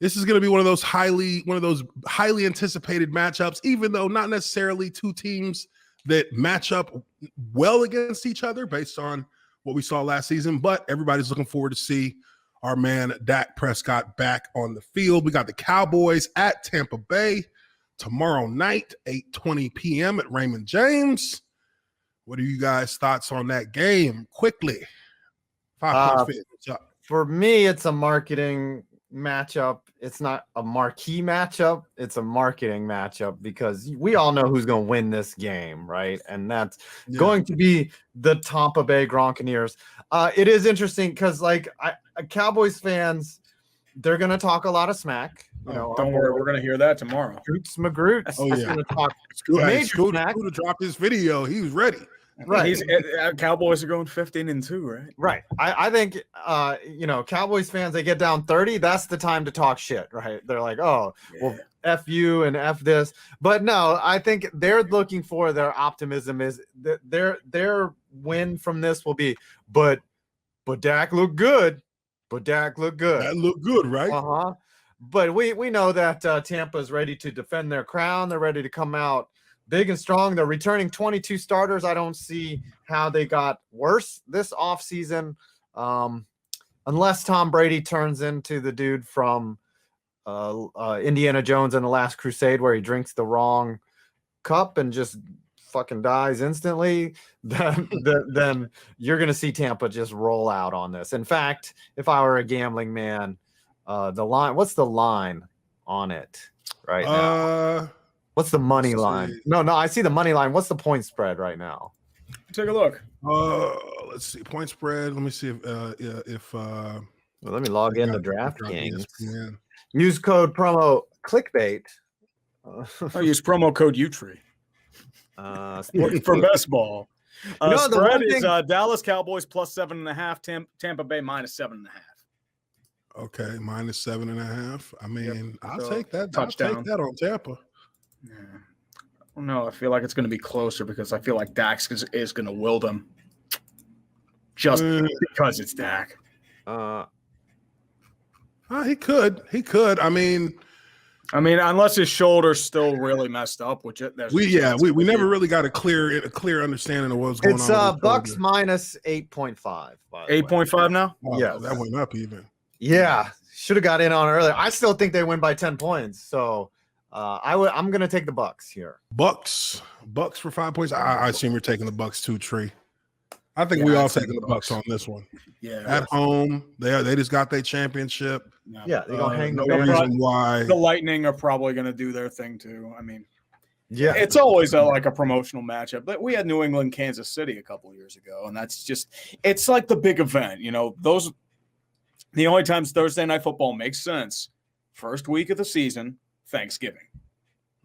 this is going to be one of those highly anticipated matchups, even though not necessarily two teams that match up well against each other based on what we saw last season. But everybody's looking forward to see our man Dak Prescott back on the field. We got the Cowboys at Tampa Bay tomorrow night, 8:20 p.m. at Raymond James. What are you guys' thoughts on that game? Quickly. 5 points fit. What's up? For me, it's a marketing matchup. It's not a marquee matchup. It's a marketing matchup because we all know who's going to win this game, right? And that's going to be the Tampa Bay Buccaneers. It is interesting because, like, Cowboys fans, they're going to talk a lot of smack. Don't worry, we're going to hear that tomorrow. Scoots McGroot. Oh, yeah. Going to talk Scooter dropped his video. He was ready. Right. Cowboys are going 15-2, right? Right. I think, Cowboys fans, they get down 30. That's the time to talk shit, right? They're like, well, F you and F this. But no, I think they're looking for their optimism is that their win from this will be, but Dak looked good. That looked good, right? Uh-huh. But we know that Tampa is ready to defend their crown. They're ready to come out big and strong. They're returning 22 starters. I don't see how they got worse this offseason, unless Tom Brady turns into the dude from Indiana Jones and the Last Crusade, where he drinks the wrong cup and just fucking dies instantly. Then you're going to see Tampa just roll out on this. In fact, if I were a gambling man, what's the line on it right now? What's the money line? No, I see the money line. What's the point spread right now? Take a look. Let's see. Point spread. Let me see if let me log into DraftKings. Use code promo clickbait. Use promo code Uche. For best ball. Spread is Dallas Cowboys plus 7.5, Tampa Bay minus 7.5. Okay, minus 7.5. I mean, I'll take that. Touchdown. I'll take that on Tampa. Yeah. No, I feel like it's going to be closer because I feel like Dak is going to will them just because it's Dak. He could. I mean, unless his shoulder's still really messed up, which we never really got a clear understanding of what's going on. It's Bucks minus 8.5. 8.5 now. Oh, yeah, that went up even. Yeah, should have got in on earlier. I still think they win by 10 points. So I'm going to take the Bucks here. Bucks for 5 points. I assume you're taking the Bucks too, Tree. I think we all taking the Bucks on this one. Yeah, at home, they just got their championship. Yeah, they're gonna hang. No reason why the Lightning are probably going to do their thing too. I mean, yeah, it's always a promotional matchup. But we had New England, Kansas City a couple of years ago, and it's like the big event. The only times Thursday Night Football makes sense, first week of the season, Thanksgiving.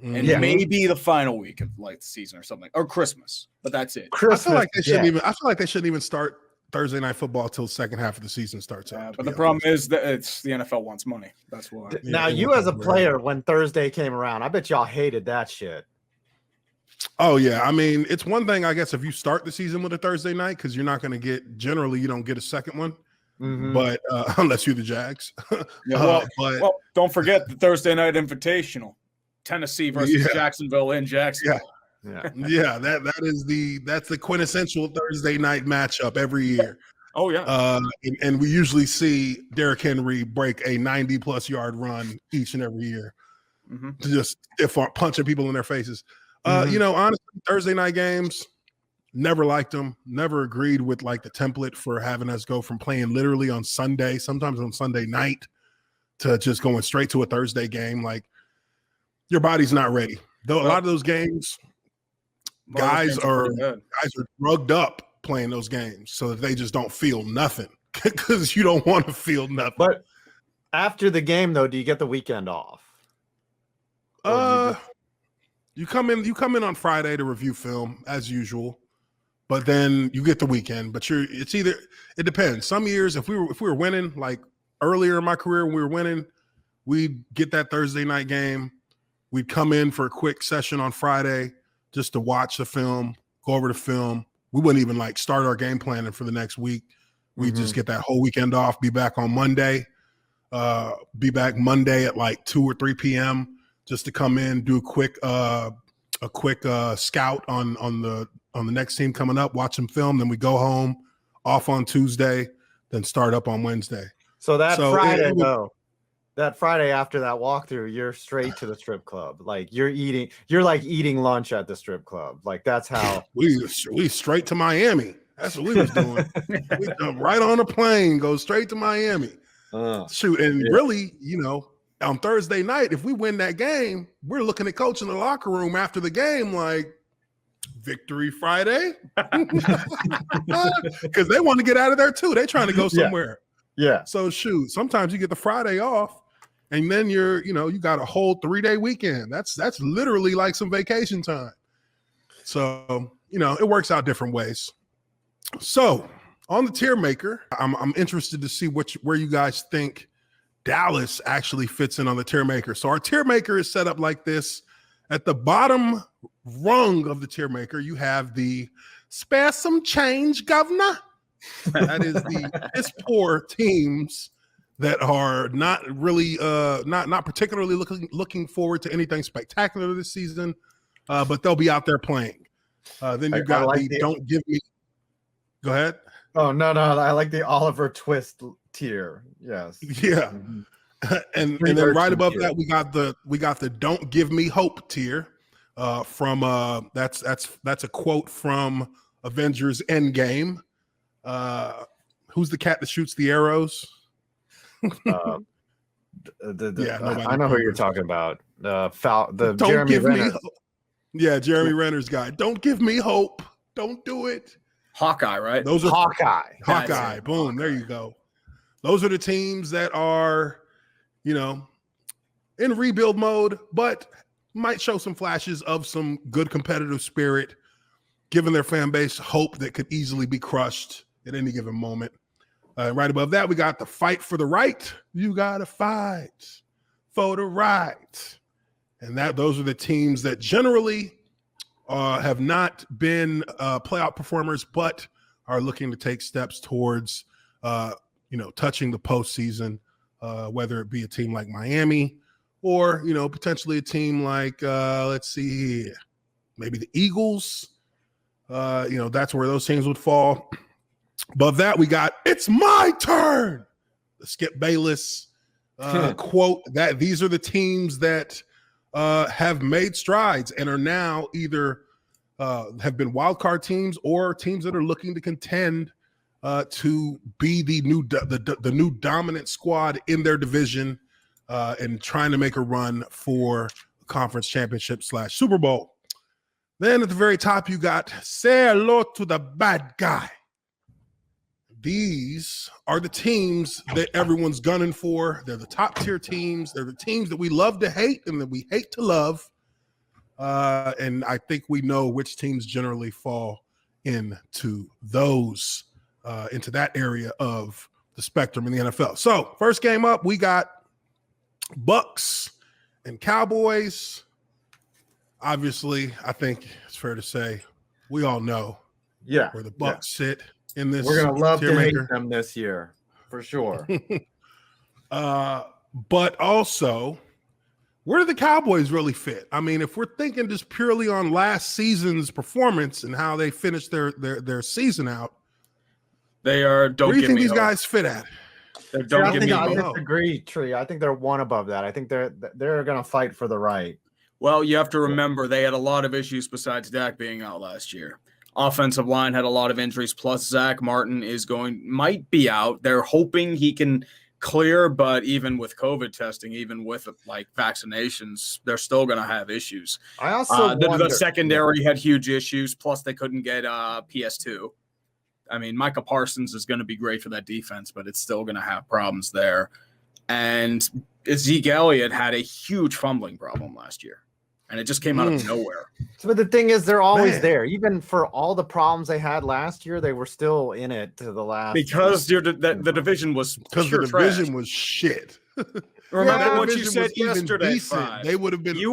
And maybe the final week of the season or something, or Christmas, but that's it. I feel like they shouldn't even start Thursday Night Football till the second half of the season starts out. But the problem is that the NFL wants money. That's why. Now, you as a player, when Thursday came around, I bet y'all hated that shit. Oh yeah, I mean, it's one thing, I guess, if you start the season with a Thursday night, because you're not going to you don't get a second one. Mm-hmm. But unless you're the Jags. Well, don't forget the Thursday Night Invitational. Tennessee versus Jacksonville in Jacksonville. That's the quintessential Thursday night matchup every year. Oh yeah. And we usually see Derrick Henry break a 90+ yard run each and every year. Mm-hmm. To just punching people in their faces. Honestly, Thursday night games, never liked them. Never agreed with the template for having us go from playing literally on Sunday, sometimes on Sunday night, to just going straight to a Thursday game. Your body's not ready. Though a lot of those games, guys are drugged up playing those games so that they just don't feel nothing, because you don't want to feel nothing. But after the game, though, do you get the weekend off? You come in on Friday to review film as usual, but then you get the weekend. But it depends. Some years, if we were winning, like earlier in my career when we were winning, we'd get that Thursday night game. We'd come in for a quick session on Friday just to watch the film, go over the film. We wouldn't even start our game planning for the next week. We'd just get that whole weekend off, be back on Monday. Be back Monday at like 2 or 3 p.m. just to come in, do a quick scout on the next team coming up, watch them film. Then we go home, off on Tuesday, then start up on Wednesday. So Friday that Friday after that walkthrough, you're straight to the strip club. Like you're like eating lunch at the strip club. Like that's how we straight to Miami. That's what we was doing. We right on a plane, go straight to Miami. Shoot, and really, on Thursday night, if we win that game, we're looking at coach in the locker room after the game like, Victory Friday? Because they want to get out of there too. They're trying to go somewhere. Yeah. So shoot, sometimes you get the Friday off, and then you got a whole 3-day weekend. That's literally like some vacation time. So, it works out different ways. So on the tier maker, I'm interested to see where you guys think Dallas actually fits in on the tier maker. So our tier maker is set up like this. At the bottom rung of the tier maker, you have the spare some change, governor. That is the piss poor teams that are not really not particularly looking forward to anything spectacular this season, but they'll be out there playing. Then you got don't give me. Go ahead. Oh no, I like the Oliver Twist tier. Yes. Yeah. And then right above that we got the don't give me hope tier from that's a quote from Avengers Endgame. Who's the cat that shoots the arrows? I know who you're talking about. Jeremy Renner. Jeremy Renner's guy. Don't give me hope. Don't do it. Hawkeye, right? Those are Hawkeye. Boom. There you go. Those are the teams that are, in rebuild mode, but might show some flashes of some good competitive spirit, giving their fan base hope that could easily be crushed at any given moment. Right above that, we got the fight for the right. You got to fight for the right. And those are the teams that generally have not been playoff performers, but are looking to take steps towards, touching the postseason, whether it be a team like Miami or, potentially a team like, let's see here, maybe the Eagles. That's where those teams would fall. Above that, we got, it's my turn. The Skip Bayless quote that these are the teams that have made strides and are now either have been wildcard teams or teams that are looking to contend to be the new dominant squad in their division and trying to make a run for conference championship / Super Bowl. Then at the very top, you got say hello to the bad guy. These are the teams that everyone's gunning for. They're the top tier teams. They're the teams that we love to hate and that we hate to love. And I think we know which teams generally fall into into that area of the spectrum in the NFL. So first game up, we got Bucks and Cowboys. Obviously, I think it's fair to say we all know where the Bucks sit in this. We're gonna love to hate them this year for sure. But also, where do the Cowboys really fit? I mean, if we're thinking just purely on last season's performance and how they finished their season out, they are. Don't where do you give think me these hope. guys fit at? I disagree, Tree. I think they're one above that. I think they're gonna fight for the right. Well, you have to remember they had a lot of issues besides Dak being out last year. Offensive line had a lot of injuries, plus Zach Martin might be out. They're hoping he can clear, but even with COVID testing, even with vaccinations, they're still going to have issues. I also the secondary had huge issues, plus they couldn't get PS2. I mean, Micah Parsons is going to be great for that defense, but it's still going to have problems there. And Zeke Elliott had a huge fumbling problem last year. And it just came out of nowhere. But the thing is, they're always there. Even for all the problems they had last year, they were still in it to the last. Because the division was was shit. Remember what you said yesterday. Decent, they would have been. If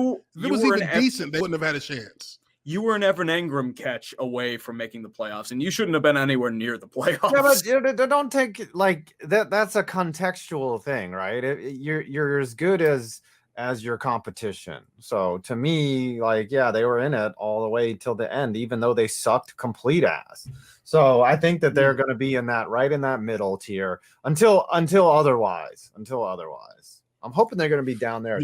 it was even decent, they wouldn't have had a chance. you were an Evan Engram catch away from making the playoffs, and you shouldn't have been anywhere near the playoffs. Yeah, but don't take like that. That's a contextual thing, right? You're as good as your competition. So to me, like, yeah, they were in it all the way till the end, even though they sucked complete ass. So I think that they're going to be in that right in that middle tier until otherwise. I'm hoping they're going to be down there.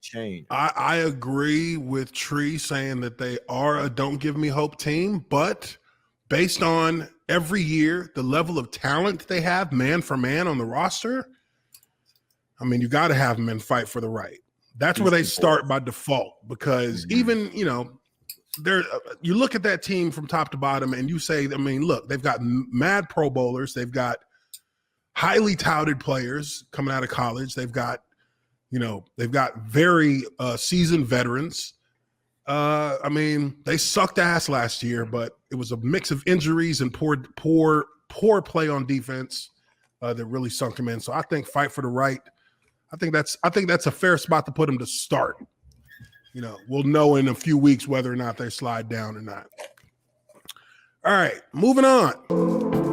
Change. I agree with Tree saying that they are a don't give me hope team, but based on every year, the level of talent they have man for man on the roster, I mean, you got to have them in fight for the right. That's where they start by default, because even, you look at that team from top to bottom and you say, I mean, look, they've got mad Pro Bowlers. They've got highly touted players coming out of college. They've got very seasoned veterans. I mean, they sucked ass last year, but it was a mix of injuries and poor play on defense that really sunk them in. So I think fight for the right. I think that's a fair spot to put them to start. We'll know in a few weeks whether or not they slide down or not. All right, moving on.